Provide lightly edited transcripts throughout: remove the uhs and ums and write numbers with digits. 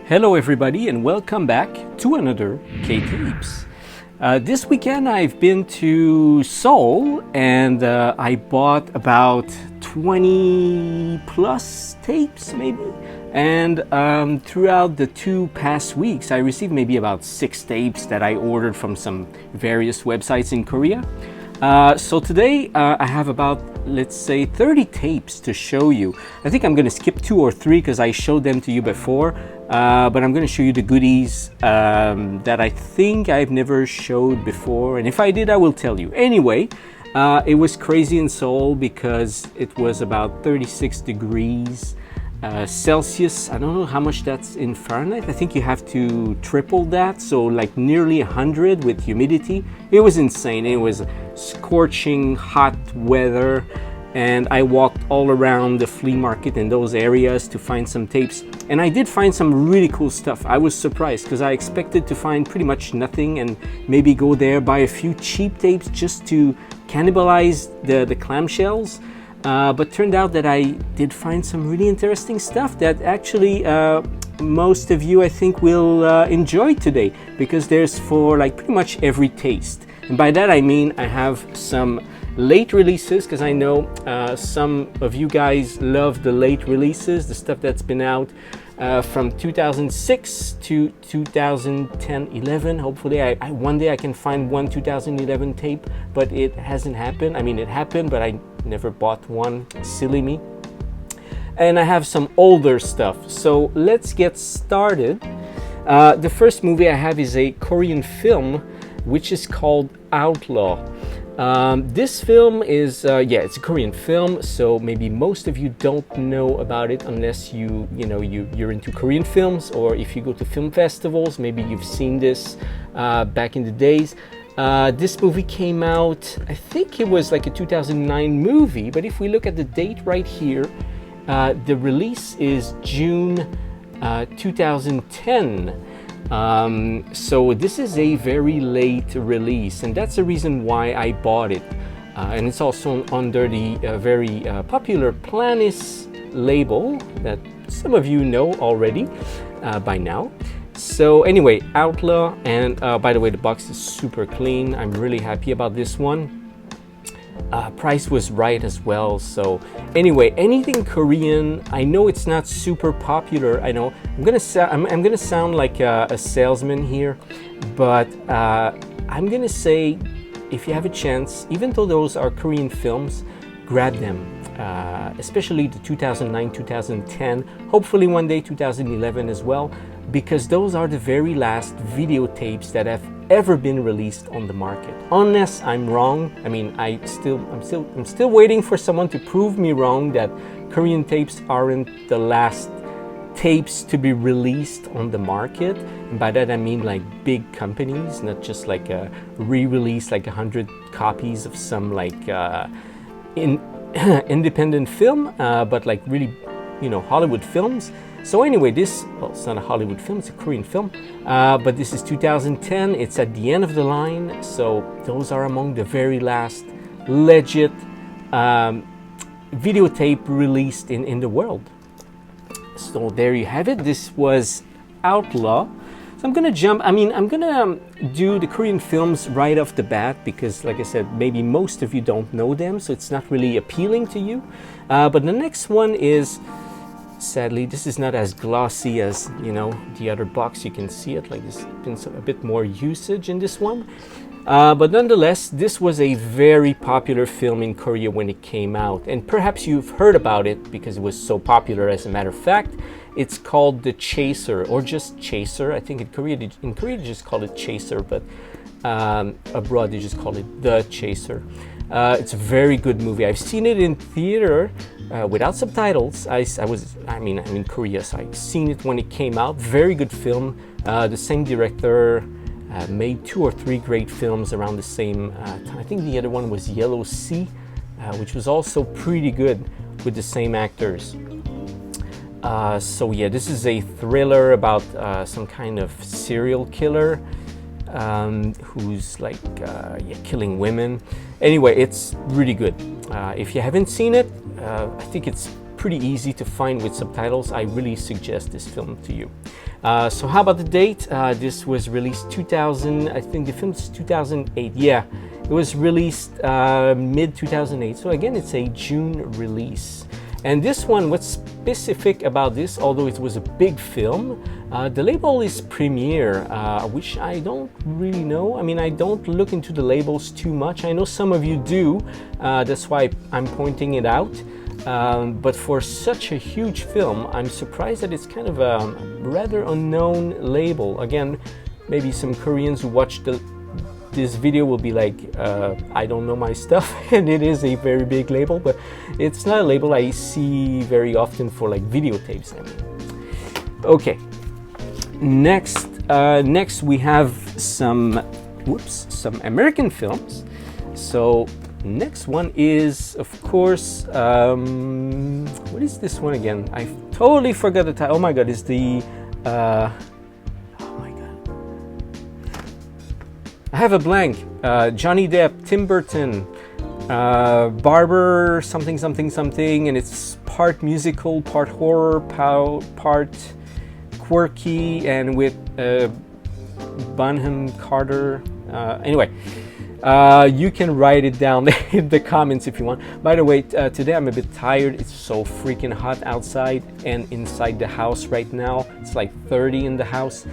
Hello everybody and welcome back to another K-Tapes. This weekend I've been to Seoul and I bought about 20 plus tapes maybe. And throughout the 2 past weeks I received maybe about 6 tapes that I ordered from some various websites in Korea. So today I have about, let's say, 30 tapes to show you. I think I'm going to skip 2 or 3 because I showed them to you before, but I'm going to show you the goodies that I think I've never showed before, and if I did I will tell you. Anyway, it was crazy in Seoul because it was about 36 degrees Celsius. I don't know how much that's in Fahrenheit. I think you have to triple that, so like nearly 100 with humidity. It was insane. It was scorching hot weather, and I walked all around the flea market in those areas to find some tapes, and I did find some really cool stuff. I was surprised because I expected to find pretty much nothing and maybe go there buy a few cheap tapes just to cannibalize the clamshells. But turned out that I did find some really interesting stuff that actually most of you I think will enjoy today, because there's for like pretty much every taste. And by that I mean I have some late releases, because I know some of you guys love the late releases, the stuff that's been out from 2006 to 2010-11. Hopefully one day I can find one 2011 tape, but it hasn't happened. I mean, it happened, but I never bought one. Silly me. And I have some older stuff, so let's get started. The first movie I have is a Korean film which is called Outlaw. This film is it's a Korean film, so maybe most of you don't know about it unless you're into Korean films, or if you go to film festivals, maybe you've seen this back in the days. This movie came out, I think it was like a 2009 movie, but if we look at the date right here, the release is June 2010. So this is a very late release, and that's the reason why I bought it. And it's also under the very popular Planis label that some of you know already by now. So anyway, Outlaw, and by the way, the box is super clean. I'm really happy about this one. Price was right as well. So anyway, anything Korean, I know it's not super popular. I know I'm gonna sound like a salesman here, but I'm gonna say, if you have a chance, even though those are Korean films, grab them, especially the 2009, 2010, hopefully one day 2011 as well, because those are the very last videotapes that have ever been released on the market. Unless I'm wrong. I mean, I'm still waiting for someone to prove me wrong that Korean tapes aren't the last tapes to be released on the market. And by that I mean like big companies, not just like a re-release, like 100 copies of some like independent film, but like really, Hollywood films. So anyway, it's not a Hollywood film, it's a Korean film, but this is 2010, it's at the end of the line, so those are among the very last legit videotape released in the world. So there you have it. This was Outlaw. So I'm gonna do the Korean films right off the bat, because like I said, maybe most of you don't know them, so it's not really appealing to you. But the next one is, sadly, this is not as glossy as the other box. You can see it, like there's been a bit more usage in this one, but nonetheless, this was a very popular film in Korea when it came out, and perhaps you've heard about it because it was so popular. As a matter of fact, it's called The Chaser, or just Chaser. I think in Korea they just call it Chaser, but abroad they just call it The Chaser. It's a very good movie. I've seen it in theater without subtitles. I'm in Korea, so I've seen it when it came out. Very good film. The same director made 2 or 3 great films around the same time. I think the other one was Yellow Sea, which was also pretty good with the same actors. So yeah, this is a thriller about some kind of serial killer who's like killing women. Anyway, it's really good. If you haven't seen it, I think it's pretty easy to find with subtitles. I really suggest this film to you. So how about the date? This was released 2000, I think the film is 2008. Yeah, it was released mid 2008. So again, it's a June release. And this one, what's specific about this, although it was a big film, the label is Premiere, which I don't really know. I mean, I don't look into the labels too much. I know some of you do, that's why I'm pointing it out. But for such a huge film, I'm surprised that it's kind of a rather unknown label. Again, maybe some Koreans who watch this video will be like, I don't know my stuff, and it is a very big label, but it's not a label I see very often for like videotapes, I mean. Okay, next we have some American films. So next one is, of course, what is this one again? I totally forgot the title. Oh my god, it's the I have a blank. Johnny Depp, Timberton, Barber, something, and it's part musical, part horror, part quirky, and with Bonham Carter. Anyway, you can write it down in the comments if you want. By the way, today I'm a bit tired. It's so freaking hot outside and inside the house right now. It's like 30 in the house.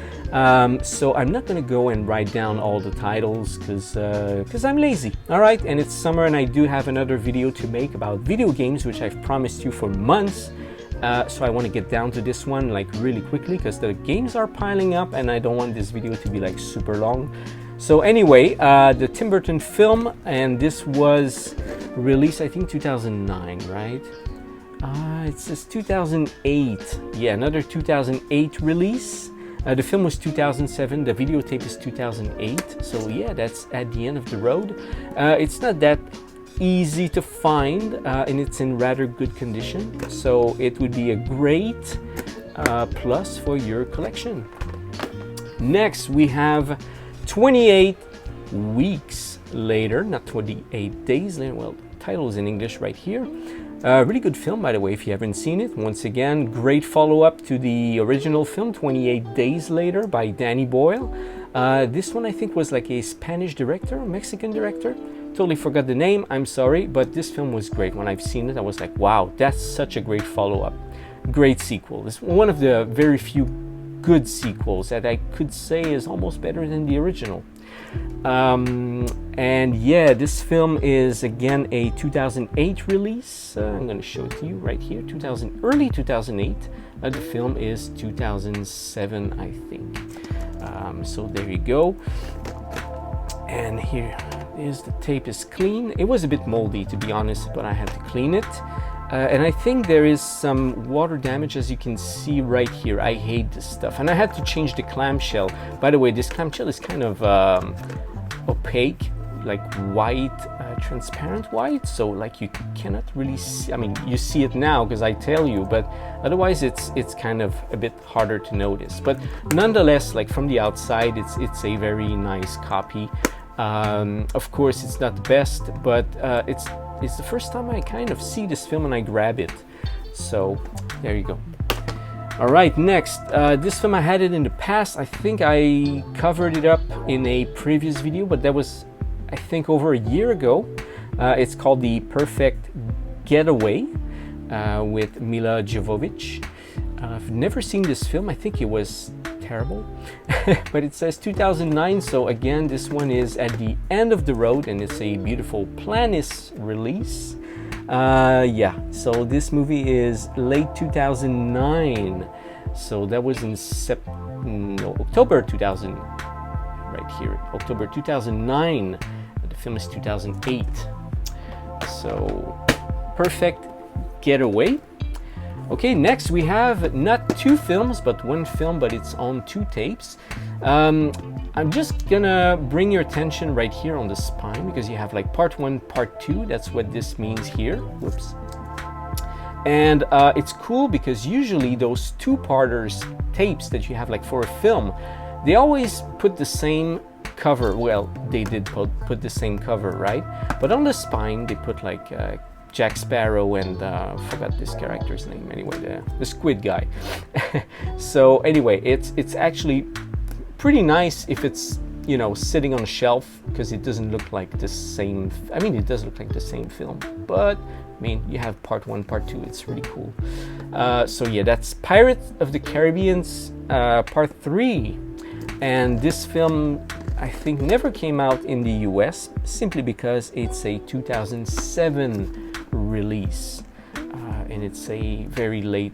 So I'm not gonna go and write down all the titles because I'm lazy. All right, and it's summer and I do have another video to make about video games, which I've promised you for months. So I want to get down to this one like really quickly because the games are piling up and I don't want this video to be like super long. So anyway, the Timberton film, and this was released I think 2009, right? It says 2008. Yeah, another 2008 release. The film was 2007, the videotape is 2008. So yeah, that's at the end of the road. It's not that easy to find, and it's in rather good condition. So it would be a great plus for your collection. Next, we have 28 weeks later, not 28 days later. Well, the title is in English right here. Really good film, by the way, if you haven't seen it. Once again, great follow-up to the original film, 28 Days Later by Danny Boyle. This one I think was like a Spanish director, Mexican director. Totally forgot the name, I'm sorry, but this film was great. When I've seen it, I was like, wow, that's such a great follow-up. Great sequel. It's one of the very few good sequels that I could say is almost better than the original. And yeah, this film is again a 2008 release. I'm going to show it to you right here, early 2008. The film is 2007, I think. So there you go. And here is the tape is clean. It was a bit moldy, to be honest, but I had to clean it. And I think there is some water damage, as you can see right here. I hate this stuff. And I had to change the clamshell. By the way, this clamshell is kind of opaque, like white, transparent white. So like you cannot really see, I mean, you see it now because I tell you, but otherwise it's kind of a bit harder to notice. But nonetheless, like from the outside, it's a very nice copy. Of course, it's not the best, but it's the first time I kind of see this film and I grab it. So there you go. All right, next, this film I had it in the past. I think I covered it up in a previous video, but that was, I think, over a year ago. It's called The Perfect Getaway with Mila Jovovich. I've never seen this film. I think it was terrible, but it says 2009. So again, this one is at the end of the road and it's a beautiful Planis release. Yeah, so this movie is late 2009. So that was in October 2000, right here, October 2009. The film is 2008. So Perfect Getaway. Okay, next we have not two films, but one film, but it's on two tapes. I'm just gonna bring your attention right here on the spine because you have like part one, part two. That's what this means here. Whoops. And it's cool because usually those two-parters tapes that you have like for a film, they always put the same cover. Well, they did put the same cover, right? But on the spine, they put like Jack Sparrow and forgot this character's name anyway, the squid guy. So anyway, it's actually pretty nice if it's, you know, sitting on a shelf, because it doesn't look like the same. I mean, it does look like the same film, but I mean, you have part 1, part 2. It's really cool. So yeah, that's Pirates of the Caribbean's part 3, and this film I think never came out in the US simply because it's a 2007 release, and it's a very late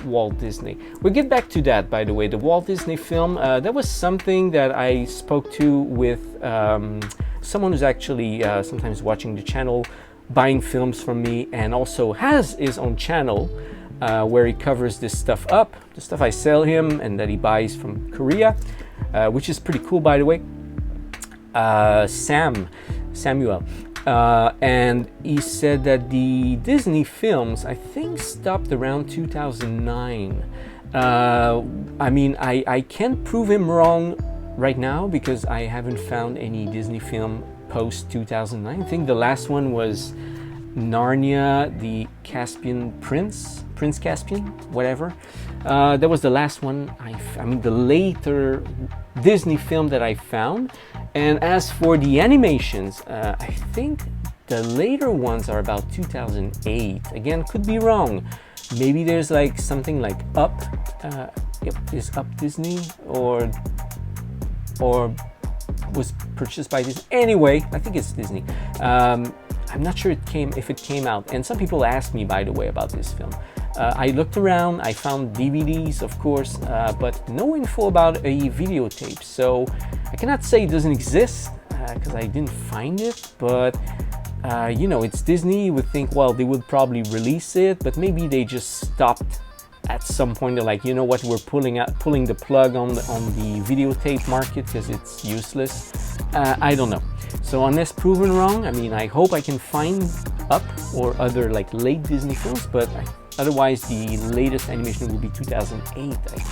Walt Disney. We'll get back to that, by the way. The Walt Disney film, that was something that I spoke to with someone who's actually sometimes watching the channel, buying films from me, and also has his own channel where he covers this stuff up, the stuff I sell him and that he buys from Korea, which is pretty cool, by the way. Samuel. And he said that the Disney films, I think, stopped around 2009. I mean, I can't prove him wrong right now because I haven't found any Disney film post 2009. I think the last one was Narnia, the Caspian Prince Caspian, whatever. That was the last one. I mean, the later Disney film that I found. And as for the animations, I think the later ones are about 2008. Again, could be wrong. Maybe there's like something like Up. Is Up Disney or was purchased by Disney? Anyway, I think it's Disney. I'm not sure if it came out. And some people asked me, by the way, about this film. I looked around, I found DVDs, of course, but no info about a videotape. So I cannot say it doesn't exist because I didn't find it. But you know, it's Disney. You would think, well, they would probably release it, but maybe they just stopped at some point. They're like, you know what, we're pulling the plug on the videotape market because it's useless. I don't know. So unless proven wrong, I mean, I hope I can find Up or other like late Disney films, but otherwise the latest animation will be 2008, I think.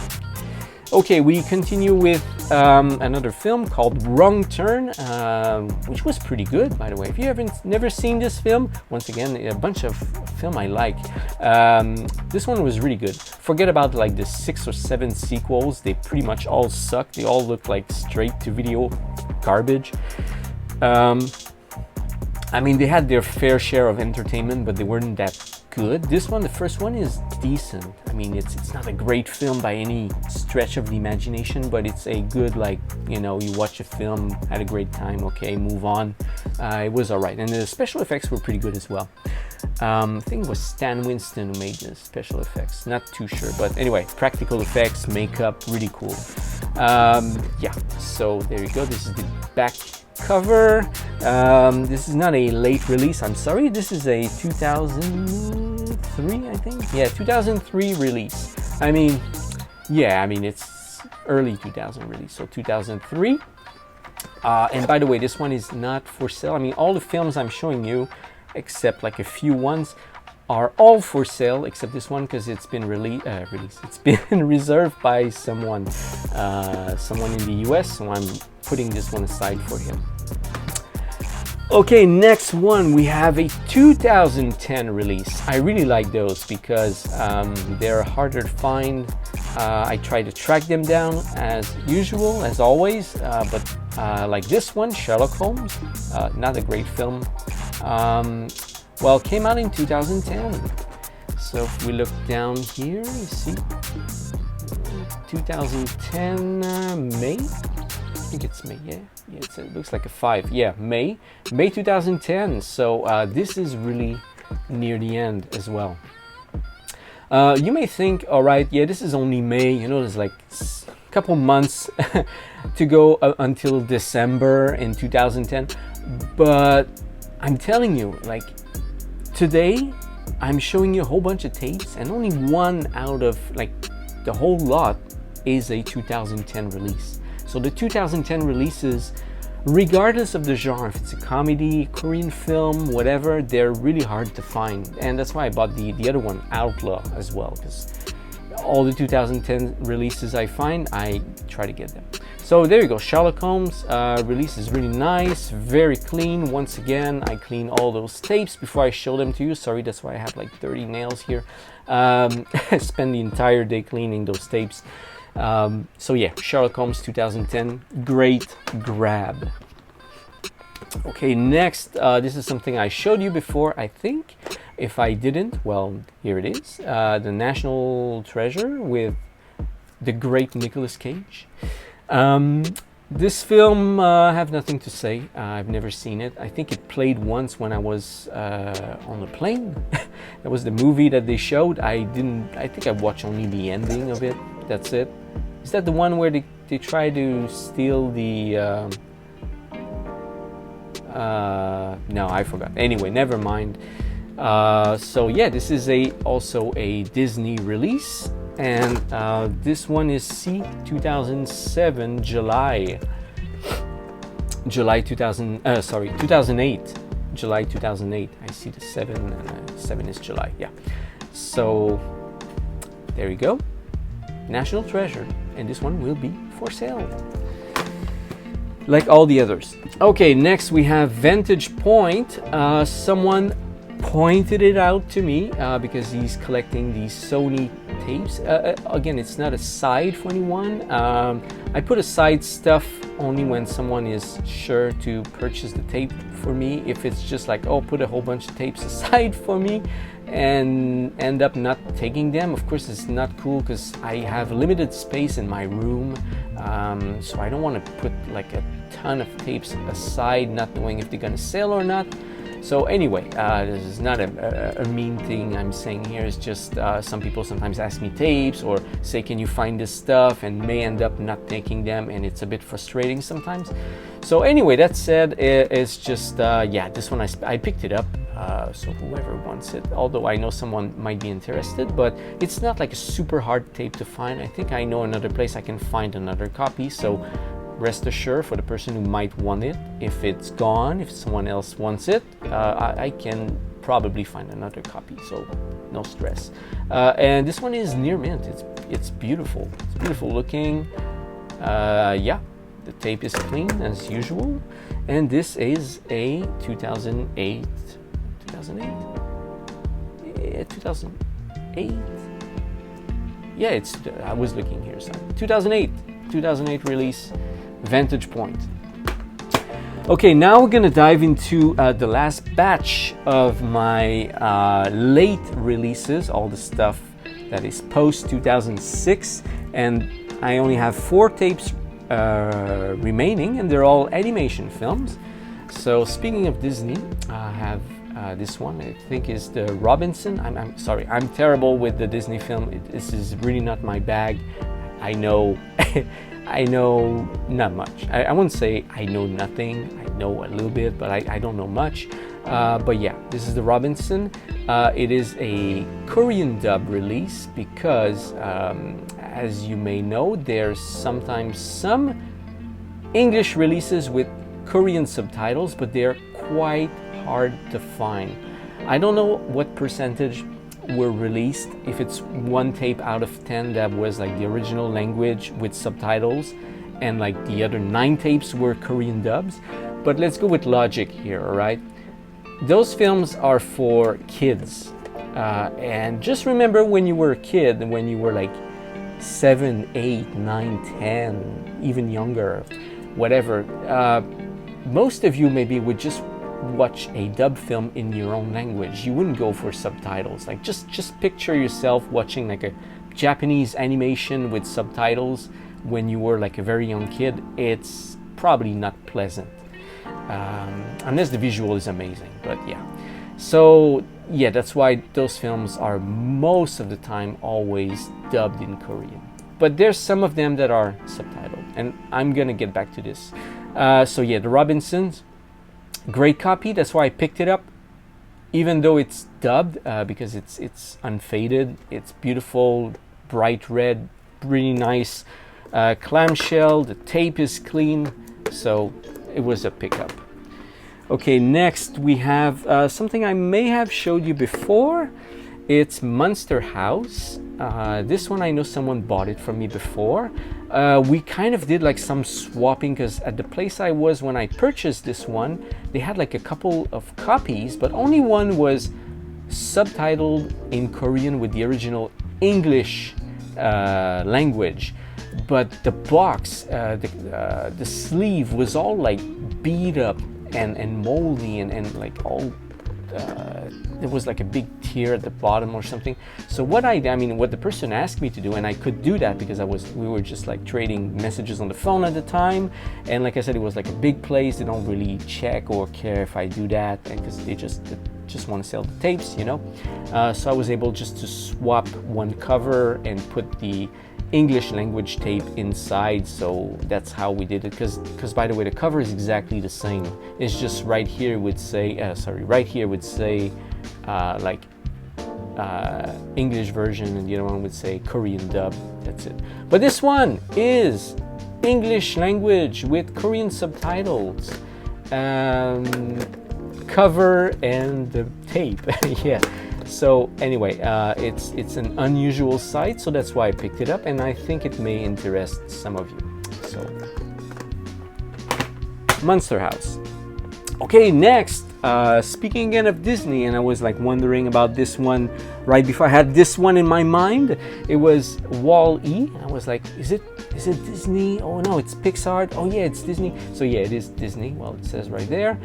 Okay, we continue with another film called Wrong Turn, which was pretty good, by the way. If you haven't never seen this film, once again, a bunch of film I like. This one was really good. Forget about like the 6 or 7 sequels. They pretty much all suck. They all look like straight to video garbage. I mean, they had their fair share of entertainment, but they weren't that good. This one, the first one, is decent. I mean, it's not a great film by any stretch of the imagination, but it's a good, like, you know, you watch a film, had a great time, okay, move on. It was all right. And the special effects were pretty good as well. I think it was Stan Winston who made the special effects. Not too sure, but anyway, practical effects, makeup, really cool. Yeah, so there you go. This is the back cover. This is not a late release, I'm sorry. This is a 2003, I think. Yeah, 2003 release. I mean, yeah, I mean, it's early 2000 release, so 2003. And by the way, this one is not for sale. I mean, all the films I'm showing you, except like a few ones, are all for sale, except this one because it's been released. It's been reserved by someone in the US, so I'm putting this one aside for him. Okay, next one, we have a 2010 release. I really like those because they're harder to find. I try to track them down as usual, as always, but like this one, Sherlock Holmes, not a great film. Well, it came out in 2010. So if we look down here, you see 2010 May. I think it's May, yeah. It looks like a 5. Yeah, May 2010. So this is really near the end as well. You may think, all right, yeah, this is only May. You know, there's like a couple months to go until December in 2010. But I'm telling you, like, today I'm showing you a whole bunch of tapes, and only one out of like the whole lot is a 2010 release. So the 2010 releases, regardless of the genre, if it's a comedy, Korean film, whatever, they're really hard to find. And that's why I bought the other one, Outlaw, as well, because all the 2010 releases I find, I try to get them. So there you go, Sherlock Holmes release is really nice, very clean. Once again, I clean all those tapes before I show them to you. Sorry, that's why I have like 30 nails here. I spend the entire day cleaning those tapes. So yeah, Sherlock Holmes 2010, great grab. Okay, next, this is something I showed you before, I think. If I didn't, well, here it is. The National Treasure with the great Nicolas Cage. This film, I have nothing to say. I've never seen it. I think it played once when I was on the plane. That was the movie that they showed. I think I watched only the ending of it. That's it. Is that the one where they try to steal the... no, I forgot. Anyway, never mind. So yeah, this is also a Disney release. And this one is 2007 July 2008. July 2008. I see the 7 and 7 is July. Yeah. So there you go. National Treasure, and this one will be for sale. Like all the others. Okay, next we have Vantage Point. Someone pointed it out to me because he's collecting these Sony tapes. Again, it's not a side for anyone. I put aside stuff only when someone is sure to purchase the tape for me. If it's just like, oh, put a whole bunch of tapes aside for me and end up not taking them, of course it's not cool because I have limited space in my room. So I don't want to put like a ton of tapes aside, not knowing if they're gonna sell or not. So anyway, this is not a mean thing I'm saying here. It's just some people sometimes ask me tapes or say, can you find this stuff, and may end up not taking them, and it's a bit frustrating sometimes. So anyway, that said, it's just, yeah, this one I picked it up. So whoever wants it, although I know someone might be interested, but it's not like a super hard tape to find. I think I know another place I can find another copy. So rest assured, for the person who might want it, if it's gone, if someone else wants it, I can probably find another copy, so no stress. And this one is near mint. It's beautiful. It's beautiful looking. Yeah, the tape is clean as usual. And this is a 2008. Yeah, I was looking here. So 2008 release. Vantage Point. Okay, now we're gonna dive into the last batch of my late releases, all the stuff that is post 2006, and I only have 4 tapes remaining, and they're all animation films. So speaking of Disney, I have this one, I think is the Robinson. I'm sorry, I'm terrible with the Disney film. This is really not my bag. I know. I know not much. I wouldn't say I know nothing. I know a little bit, but I don't know much. But yeah, this is the Robinson. It is a Korean dub release because, as you may know, there's sometimes some English releases with Korean subtitles, but they're quite hard to find. I don't know what percentage were released, if it's 1 tape out of 10 that was like the original language with subtitles, and like the other 9 tapes were Korean dubs. But let's go with logic here, all right? Those films are for kids, and just remember when you were a kid, when you were like 7, 8, 9, 10, even younger, whatever, most of you maybe would just watch a dub film in your own language. You wouldn't go for subtitles. Like just picture yourself watching like a Japanese animation with subtitles when you were like a very young kid. It's probably not pleasant, unless the visual is amazing. But yeah, so yeah, that's why those films are most of the time always dubbed in Korean. But there's some of them that are subtitled, and I'm gonna get back to this. So yeah, the Robinsons, great copy. That's why I picked it up, even though it's dubbed, because it's unfaded. It's beautiful, bright red, really nice clamshell. The tape is clean, so it was a pickup. Okay, next we have something I may have showed you before, It's Monster House. This one I know someone bought it from me before. We kind of did like some swapping, because at the place I was when I purchased this one, they had like a couple of copies, but only one was subtitled in Korean with the original English language. But the box, the sleeve was all like beat up and moldy and like all there was like a big tear at the bottom or something. So what what the person asked me to do, and I could do that because we were just like trading messages on the phone at the time, and like I said, it was like a big place. They don't really check or care if I do that, because they just want to sell the tapes, you know. So I was able just to swap one cover and put the English language tape inside. So that's how we did it, because by the way, the cover is exactly the same. It's just right here would say English version, and the other one would say Korean dub. That's it. But this one is English language with Korean subtitles, cover and the tape. Yeah. So anyway, it's an unusual sight, so that's why I picked it up, and I think it may interest some of you. So, Monster House. Okay, next, speaking again of Disney, and I was like wondering about this one right before I had this one in my mind. It was WallE. I was like, is it Disney? Oh no, it's Pixar. Oh yeah, it's Disney. So yeah, it is Disney. Well, it says right there.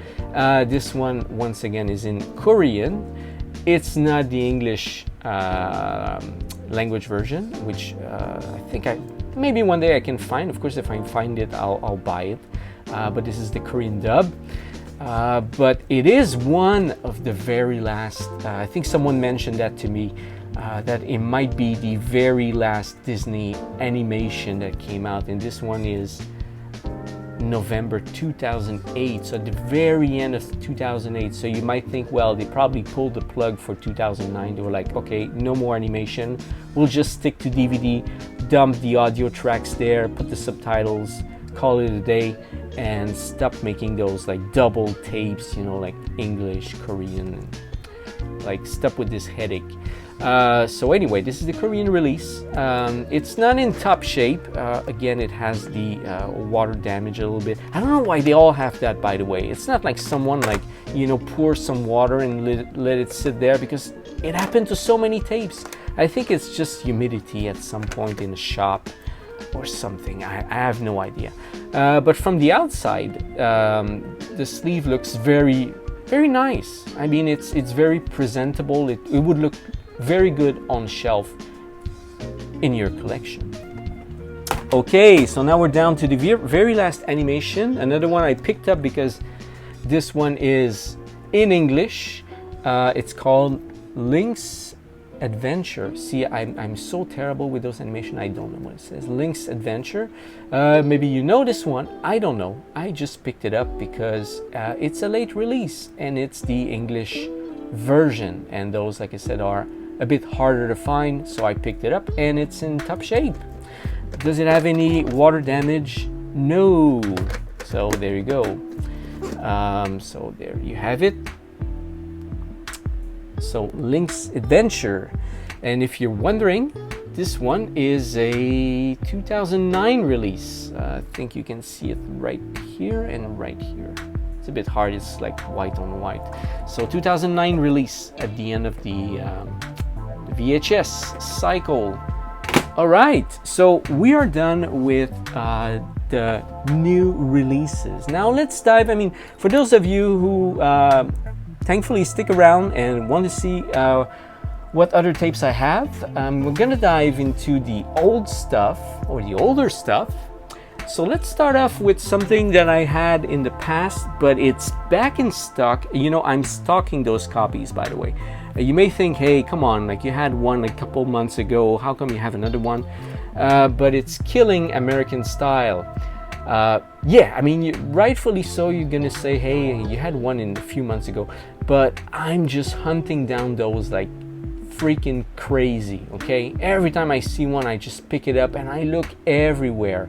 This one, once again, is in Korean. It's not the English language version, which I think maybe one day I can find. Of course, if I find it, I'll buy it. But this is the Korean dub. But it is one of the very last, I think someone mentioned that to me, that it might be the very last Disney animation that came out, and this one is November 2008, so at the very end of 2008. So you might think, well, they probably pulled the plug for 2009. They were like, okay, no more animation, we'll just stick to DVD, dump the audio tracks there, put the subtitles, call it a day, and stop making those like double tapes, you know, like English, Korean, and like stop with this headache. So anyway, this is the Korean release. It's not in top shape. Again, it has the water damage a little bit. I don't know why they all have that, by the way. It's not like someone like, you know, pour some water and let it sit there, because it happened to so many tapes. I think it's just humidity at some point in the shop or something. I have no idea. But from the outside, the sleeve looks very, very nice. I mean, it's very presentable. It would look very good on shelf in your collection. Okay, so now we're down to the very last animation. Another one I picked up because this one is in English. It's called Lynx Adventure. See, I'm so terrible with those animation. I don't know what it says. Lynx Adventure. Maybe you know this one. I don't know. I just picked it up because it's a late release and it's the English version. And those, like I said, are a bit harder to find. So I picked it up and it's in top shape. Does it have any water damage? No. So there you go. So there you have it. So Lynx Adventure. And if you're wondering, this one is a 2009 release. I think you can see it right here and right here. It's a bit hard, it's like white on white. So 2009 release at the end of the VHS cycle. All right, so we are done with the new releases. Now let's dive, I mean, for those of you who thankfully stick around and want to see what other tapes I have, we're gonna dive into the old stuff, or the older stuff. So let's start off with something that I had in the past, but it's back in stock. You know, I'm stocking those copies, by the way. You may think, hey, come on, like you had one a couple months ago, how come you have another one? But it's killing American style. Yeah, I mean, rightfully so, you're gonna say, hey, you had one in a few months ago, but I'm just hunting down those like freaking crazy, okay? Every time I see one, I just pick it up and I look everywhere.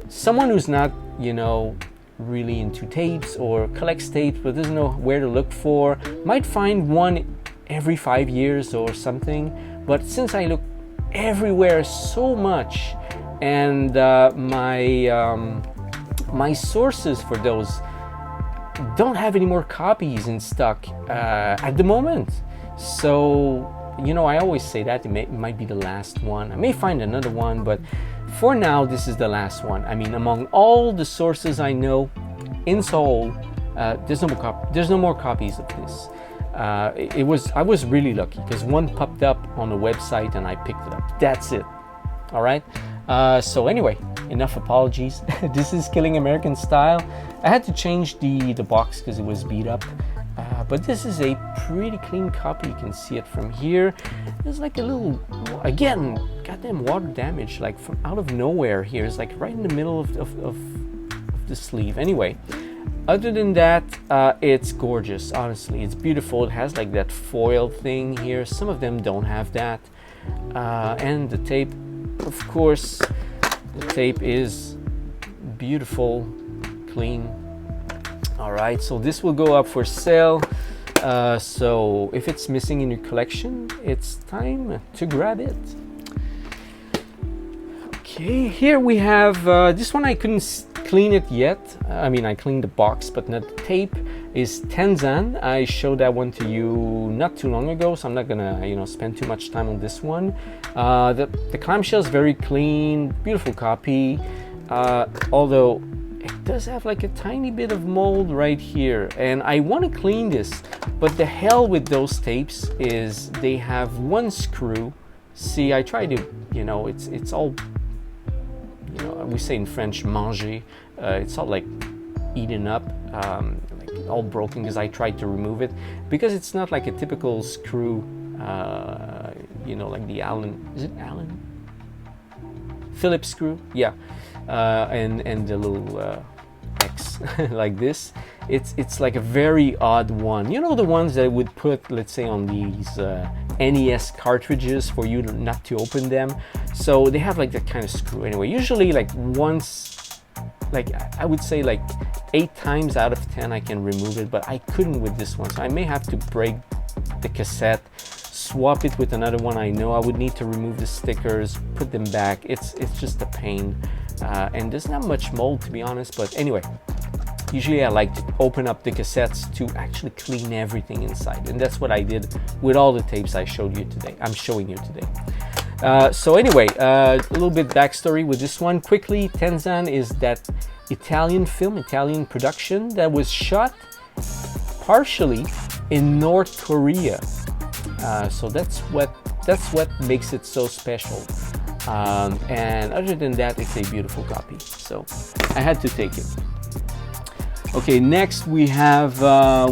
Someone who's not, you know, really into tapes or collects tapes but doesn't know where to look for might find one every 5 years or something. But since I look everywhere so much, and my sources for those don't have any more copies in stock at the moment. So, you know, I always say that it might be the last one. I may find another one, but for now, this is the last one. I mean, among all the sources I know in Seoul, there's no more copies of this. I was really lucky because one popped up on the website and I picked it up. That's it. All right. So anyway, enough apologies. This is Killing American Style. I had to change the box because it was beat up. But this is a pretty clean copy. You can see it from here. There's like a little, again, goddamn water damage, like from out of nowhere here. It's like right in the middle of the sleeve. Anyway, other than that, it's gorgeous. Honestly, it's beautiful. It has like that foil thing here. Some of them don't have that. And the tape, of course, the tape is beautiful, clean. All right, so this will go up for sale. So if it's missing in your collection, it's time to grab it. Okay, here we have this one. I couldn't clean it yet. I mean, I cleaned the box, but not the tape. Is Tanzan. I showed that one to you not too long ago, so I'm not gonna, spend too much time on this one. The clamshell is very clean, beautiful copy. Although it does have like a tiny bit of mold right here, and I want to clean this, but the hell with those tapes is they have one screw. See, I try to, it's all, we say in French, manger. It's all like eaten up, like all broken because I tried to remove it because it's not like a typical screw, like the Allen. Is it Allen? Phillips screw, yeah. And the little X like this. It's like a very odd one. You know, the ones that would put, let's say, on these NES cartridges for you not to open them. So they have like that kind of screw. Anyway, usually like once, like I would say like 8 times out of 10 I can remove it, but I couldn't with this one. So I may have to break the cassette, swap it with another one. I know I would need to remove the stickers, put them back. It's just a pain. And there's not much mold, to be honest, but anyway, usually I like to open up the cassettes to actually clean everything inside, and that's what I did with all the tapes I'm showing you today. So anyway, a little bit backstory with this one quickly. Tanzan is that Italian production that was shot partially in North Korea. So that's what makes it so special. And other than that, it's a beautiful copy, so I had to take it. Okay, next we have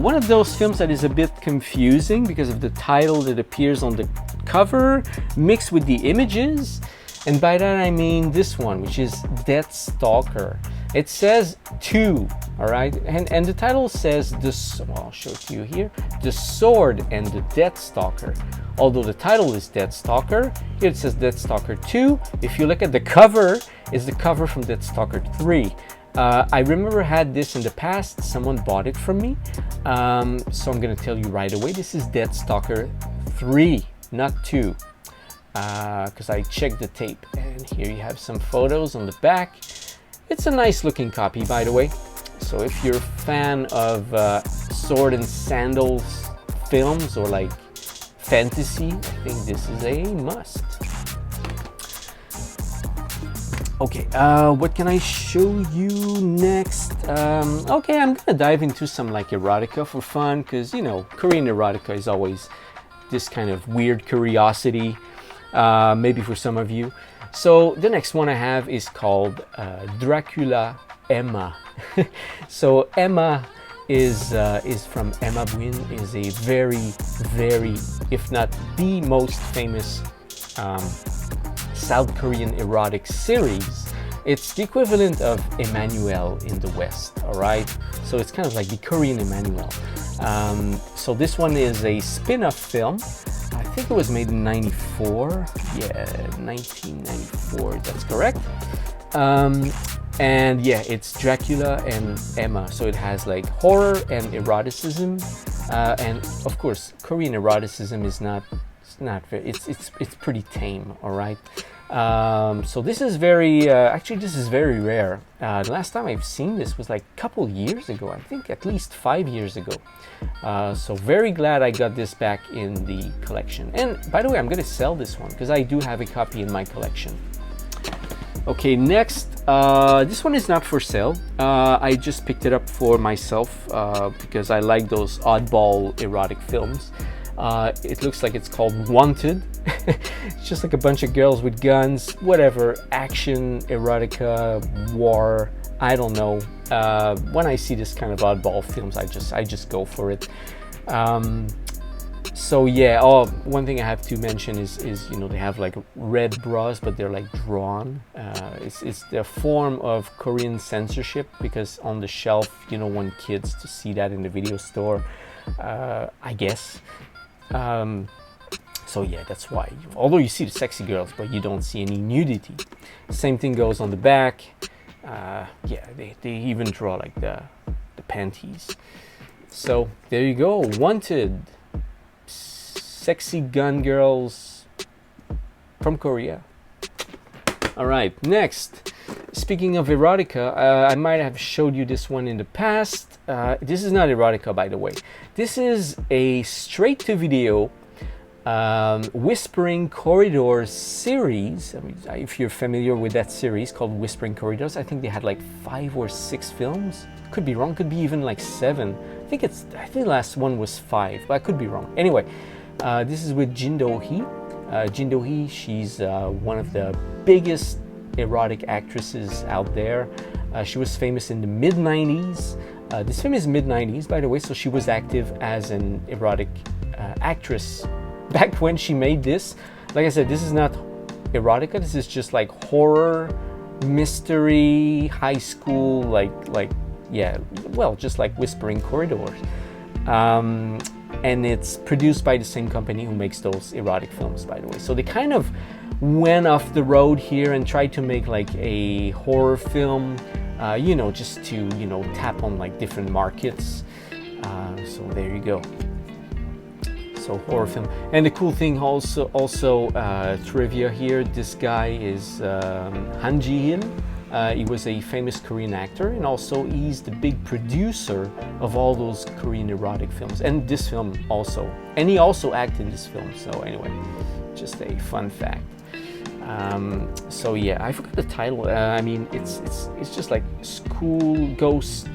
one of those films that is a bit confusing because of the title that appears on the cover mixed with the images, and by that I mean this one, which is Dead Stalker. It says 2, all right, and the title says I'll show it to you here, The Sword and the Dead Stalker. Although the title is Dead Stalker, here it says Dead Stalker 2. If you look at the cover, it's the cover from Dead Stalker 3. I remember had this in the past, someone bought it from me, so I'm gonna tell you right away, this is Dead Stalker 3, not 2, because I checked the tape, and here you have some photos on the back. It's a nice looking copy, by the way, so if you're a fan of sword and sandals films or like fantasy, I think this is a must. Okay, what can I show you next? Okay, I'm gonna dive into some like erotica for fun, because Korean erotica is always this kind of weird curiosity, maybe for some of you. So the next one I have is called Dracula Emma. So Emma is from Emma Buin, is a very, very, if not the most famous South Korean erotic series. It's the equivalent of Emmanuel in the West, all right? So it's kind of like the Korean Emmanuel. So this one is a spin-off film. I think it was made in 94. Yeah, 1994, that's correct. And yeah, it's Dracula and Emma. So it has like horror and eroticism. And of course, Korean eroticism is not very, it's pretty tame, all right. So this is very actually this is very rare. The last time I've seen this was like a couple years ago, I think at least 5 years ago. So very glad I got this back in the collection. And by the way, I'm gonna sell this one because I do have a copy in my collection. Okay, next, this one is not for sale. I just picked it up for myself because I like those oddball erotic films. It looks like it's called Wanted. It's just like a bunch of girls with guns, whatever, action, erotica, war, I don't know. When I see this kind of oddball films, I just go for it. So yeah, one thing I have to mention is you know, they have like red bras, but they're like drawn. It's the form of Korean censorship, because on the shelf you don't want kids to see that in the video store, I guess. So yeah, that's why. Although you see the sexy girls, but you don't see any nudity. Same thing goes on the back. Yeah, they even draw like the panties. So there you go, Wanted. Sexy gun girls from Korea. All right, next. Speaking of erotica, I might have showed you this one in the past. This is not erotica, by the way. This is a straight-to-video Whispering Corridors series. I mean, if you're familiar with that series called Whispering Corridors, I think they had like 5 or 6 films. Could be wrong, could be even like 7. I think the last one was 5, but I could be wrong. Anyway, this is with Jin Do-hee. Jin Do-hee, she's one of the biggest erotic actresses out there. She was famous in the mid-90s. This film is mid-90s, by the way, so she was active as an erotic actress back when she made this. Like I said, this is not erotica. This is just like horror, mystery, high school, like yeah, well, just like Whispering Corridors. And it's produced by the same company who makes those erotic films, by the way. So they kind of went off the road here and tried to make like a horror film, you know, just to, you know, tap on like different markets. So there you go. So horror film. And the cool thing also trivia here, this guy is Han Ji-hin. He was a famous Korean actor, and also he's the big producer of all those Korean erotic films, and this film also. And he also acted in this film. So anyway, just a fun fact. So yeah, I forgot the title. I mean, it's just like School Ghost.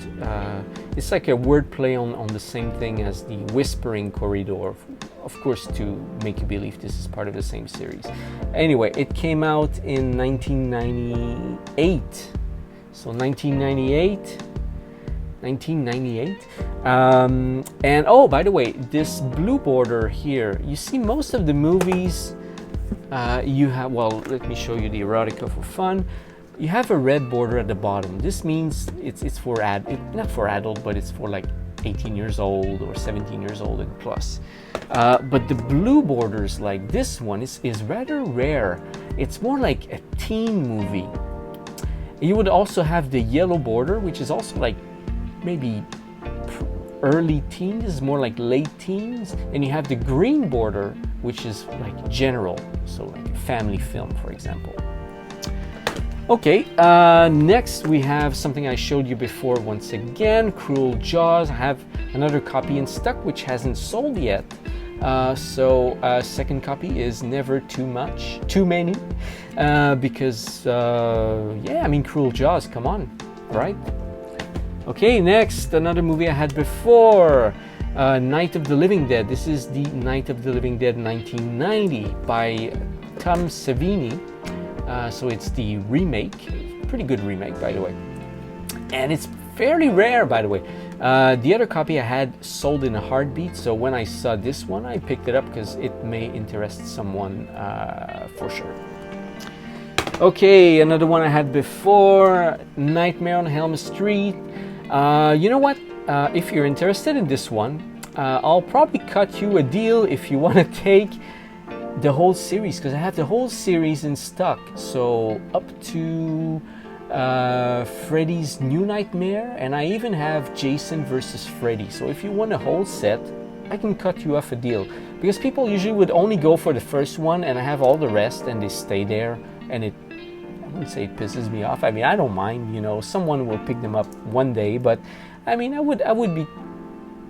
It's like a wordplay on the same thing as the Whispering Corridor, of course, to make you believe this is part of the same series. Anyway, it came out in 1998. So 1998. And oh, by the way, this blue border here, you see most of the movies you have, well, let me show you the erotica for fun. You have a red border at the bottom. This means it's for not for adult, but it's for like 18 years old or 17 years old and plus. But the blue borders like this one is rather rare. It's more like a teen movie. You would also have the yellow border, which is also like maybe early teens, more like late teens. And you have the green border, which is like general, so like a family film, for example. Okay, next we have something I showed you before once again, Cruel Jaws. I have another copy in stock which hasn't sold yet. So second copy is never too many, because yeah, I mean, Cruel Jaws, come on, right? Okay, next, another movie I had before, Night of the Living Dead. This is the Night of the Living Dead 1990 by Tom Savini. So it's the remake, pretty good remake, by the way. And it's fairly rare, by the way. The other copy I had sold in a heartbeat, so when I saw this one, I picked it up because it may interest someone for sure. Okay, another one I had before, Nightmare on Elm Street. You know what? If you're interested in this one, I'll probably cut you a deal if you want to take the whole series, because I have the whole series in stock. So up to Freddy's New Nightmare, and I even have Jason versus Freddy. So if you want a whole set, I can cut you off a deal, because people usually would only go for the first one, and I have all the rest, and they stay there, and I wouldn't say it pisses me off. I mean, I don't mind, you know, someone will pick them up one day, but I mean, I would be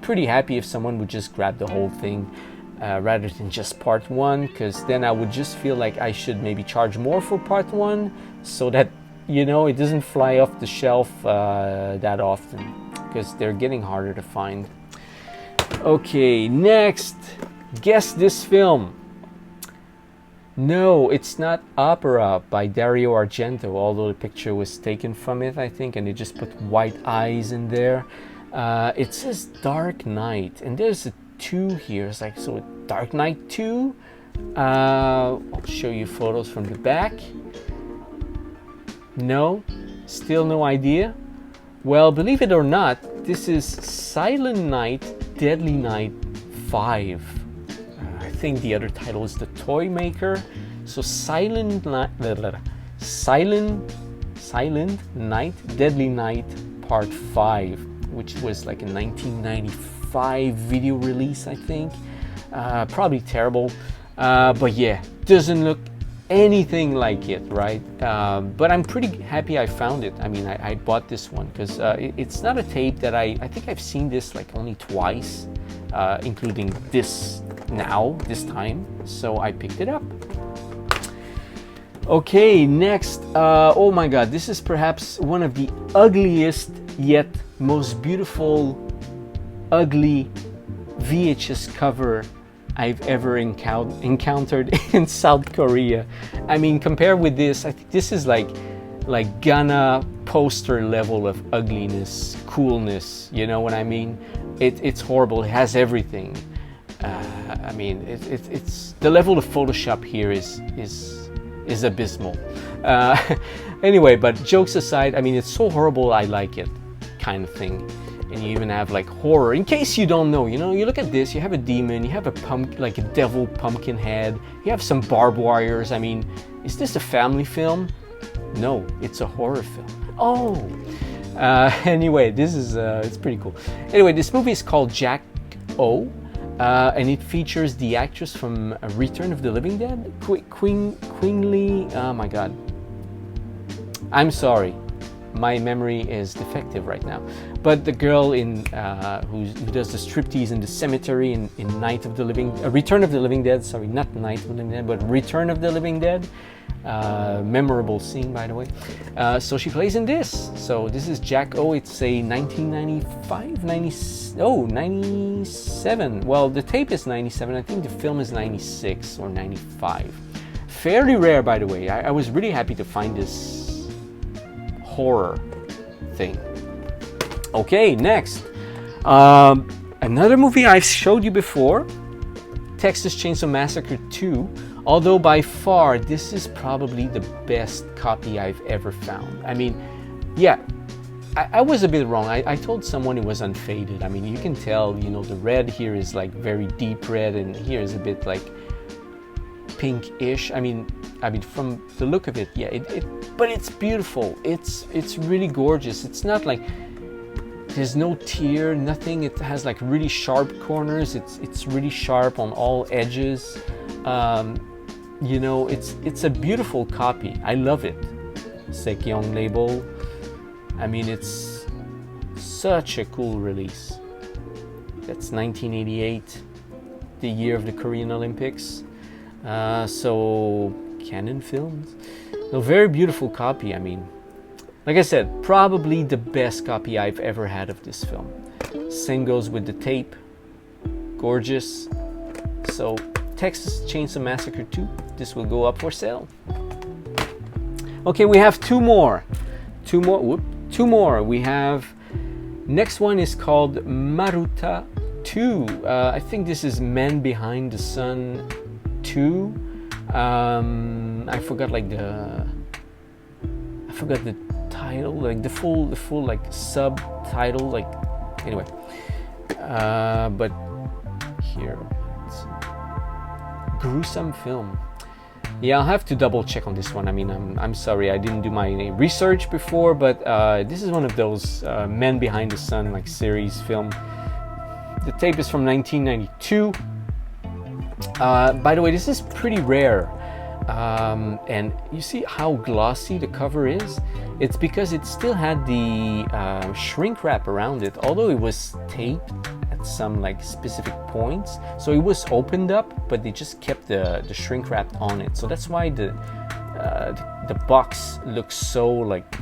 pretty happy if someone would just grab the whole thing rather than just part one, because then I would just feel like I should maybe charge more for part one, so that, you know, it doesn't fly off the shelf that often, because they're getting harder to find. Okay, next, guess this film. No, it's not Opera by Dario Argento, although the picture was taken from it, I think, and they just put white eyes in there. It says Dark Knight, and there's a 2 here. It's like, so Dark Knight 2. I'll show you photos from the back. No, still no idea. Well, believe it or not, this is Silent Night, Deadly Night 5. I think the other title is The Toy Maker. So Silent Night, Deadly Night Part 5, which was like a 1995 video release, I think. Probably terrible, but yeah, doesn't look anything like it, right? But I'm pretty happy I found it. I mean, I bought this one because it's not a tape that I think I've seen this like only twice, including this time, so I picked it up. Okay, next, oh my god, this is perhaps one of the ugliest yet most beautiful ugly VHS cover I've ever encountered in South Korea. I mean, compared with this, I think this is like Ghana poster level of ugliness, coolness, you know what I mean? It's horrible. It has everything. I mean, it's the level of Photoshop here is abysmal. Anyway, but jokes aside, I mean, it's so horrible I like it, kind of thing. And you even have like horror. In case you don't know, you know, you look at this, you have a demon, you have a like a devil pumpkin head, you have some barbed wires. I mean, is this a family film? No, it's a horror film. Oh, anyway, this is it's pretty cool. Anyway, this movie is called Jack O, and it features the actress from Return of the Living Dead, Queenly. Oh my God, I'm sorry, my memory is defective right now. But the girl in who does the striptease in the cemetery in Night of the Living, Return of the Living Dead. Sorry, not Night of the Living Dead, but Return of the Living Dead. Memorable scene, by the way. So she plays in this. So this is Jack O. It's a 1995, 97. Well, the tape is 97. I think the film is 96 or 95. Fairly rare, by the way. I was really happy to find this horror thing. Okay, next. Another movie I've showed you before, Texas Chainsaw Massacre 2. Although by far, this is probably the best copy I've ever found. I mean, yeah, I was a bit wrong. I told someone it was unfaded. I mean, you can tell, you know, the red here is like very deep red, and here is a bit like pinkish. I mean, from the look of it, yeah, but it's beautiful. It's really gorgeous. It's not like there's no tear, nothing. It has like really sharp corners. It's really sharp on all edges. You know, it's a beautiful copy. I love it. Sekyong label. I mean, it's such a cool release. That's 1988, the year of the Korean Olympics. So Canon Films. A very beautiful copy. I mean, like I said, probably the best copy I've ever had of this film. Same goes with the tape. Gorgeous. So Texas Chainsaw Massacre 2. This will go up for sale. Okay, we have two more. We have, next one is called Maruta 2. I think this is Man Behind the Sun 2. I forgot the title, like the full like subtitle, like, anyway. But here, gruesome film. Yeah, I'll have to double check on this one. I mean, I'm sorry, I didn't do my research before, but this is one of those Men Behind the Sun like series film. The tape is from 1992. By the way, this is pretty rare. And you see how glossy the cover is? It's because it still had the shrink wrap around it, although it was taped at some like specific points. So it was opened up, but they just kept the shrink wrap on it. So that's why the box looks so like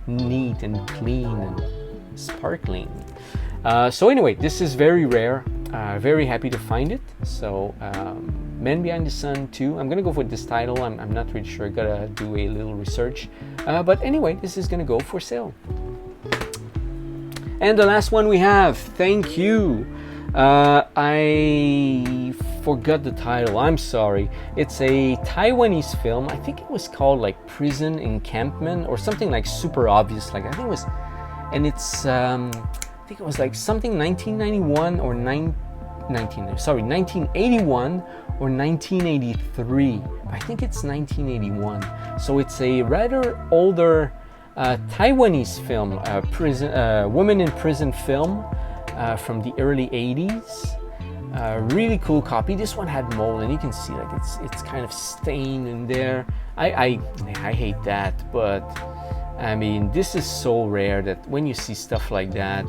neat and clean and sparkling. So anyway, this is very rare. Very happy to find it. So Men Behind the Sun 2. I'm gonna go for this title. I'm not really sure. Gotta do a little research. But anyway, this is gonna go for sale. And the last one we have. Thank you. I forgot the title. I'm sorry. It's a Taiwanese film. I think it was called like Prison Encampment or something like super obvious. Like I think it was, and it's I think it was like something 1991 or 1981 or 1983. I think it's 1981. So it's a rather older Taiwanese film, woman in prison film from the early 80s. Really cool copy. This one had mold, and you can see like it's kind of stained in there. I hate that, but I mean, this is so rare that when you see stuff like that,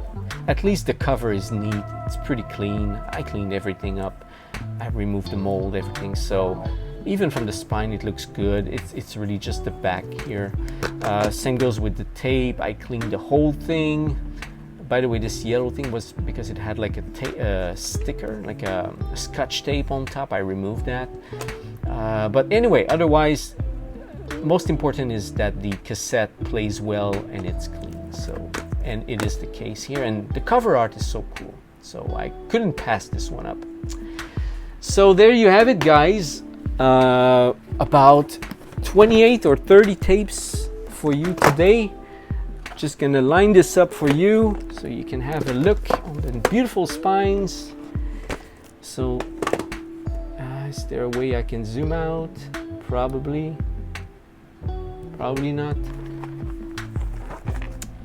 at least the cover is neat. It's pretty clean. I cleaned everything up. I removed the mold, everything. So even from the spine, it looks good. It's really just the back here. Same goes with the tape. I cleaned the whole thing. By the way, this yellow thing was because it had like a sticker, like a scotch tape on top. I removed that. But anyway, otherwise, most important is that the cassette plays well and it's clean. So, and it is the case here. And the cover art is so cool. So I couldn't pass this one up. So there you have it, guys. About 28 or 30 tapes for you today. Just gonna line this up for you so you can have a look on the beautiful spines. So is there a way I can zoom out? Probably not.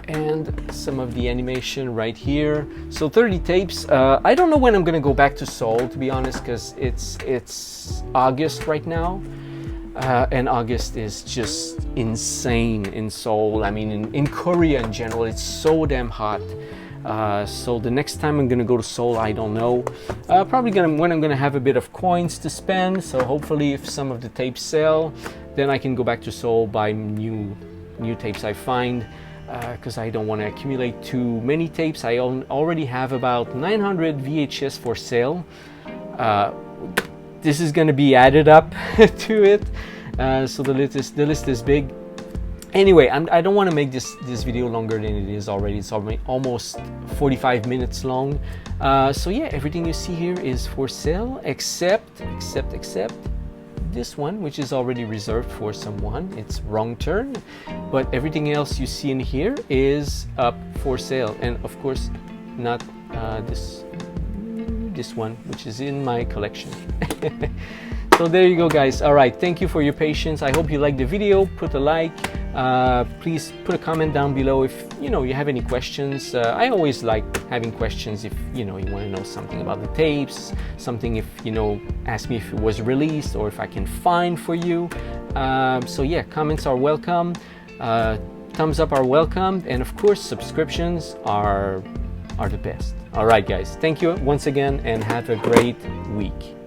And some of the animation right here. So 30 tapes. I don't know when I'm gonna go back to Seoul, to be honest, because it's August right now. And August is just insane in Seoul. I mean, in Korea in general, it's so damn hot. So the next time I'm gonna go to Seoul, I don't know. Probably when I'm gonna have a bit of coins to spend. So hopefully, if some of the tapes sell, then I can go back to Seoul, buy new tapes I find. Because I don't want to accumulate too many tapes. I already have about 900 VHS for sale. This is going to be added up to it, so the list is big. Anyway, I don't want to make this video longer than it is already. It's already almost 45 minutes long. So yeah, everything you see here is for sale, except this one, which is already reserved for someone. It's Wrong Turn, but everything else you see in here is up for sale, and of course not this one, which is in my collection. So there you go, guys. All right, thank you for your patience. I hope you liked the video. Put a like. Please put a comment down below if you have any questions. I always like having questions if you want to know something about the tapes, something if ask me if it was released or if I can find for you. So yeah, comments are welcome. Thumbs up are welcome, and of course subscriptions are the best. All right, guys, thank you once again and have a great week.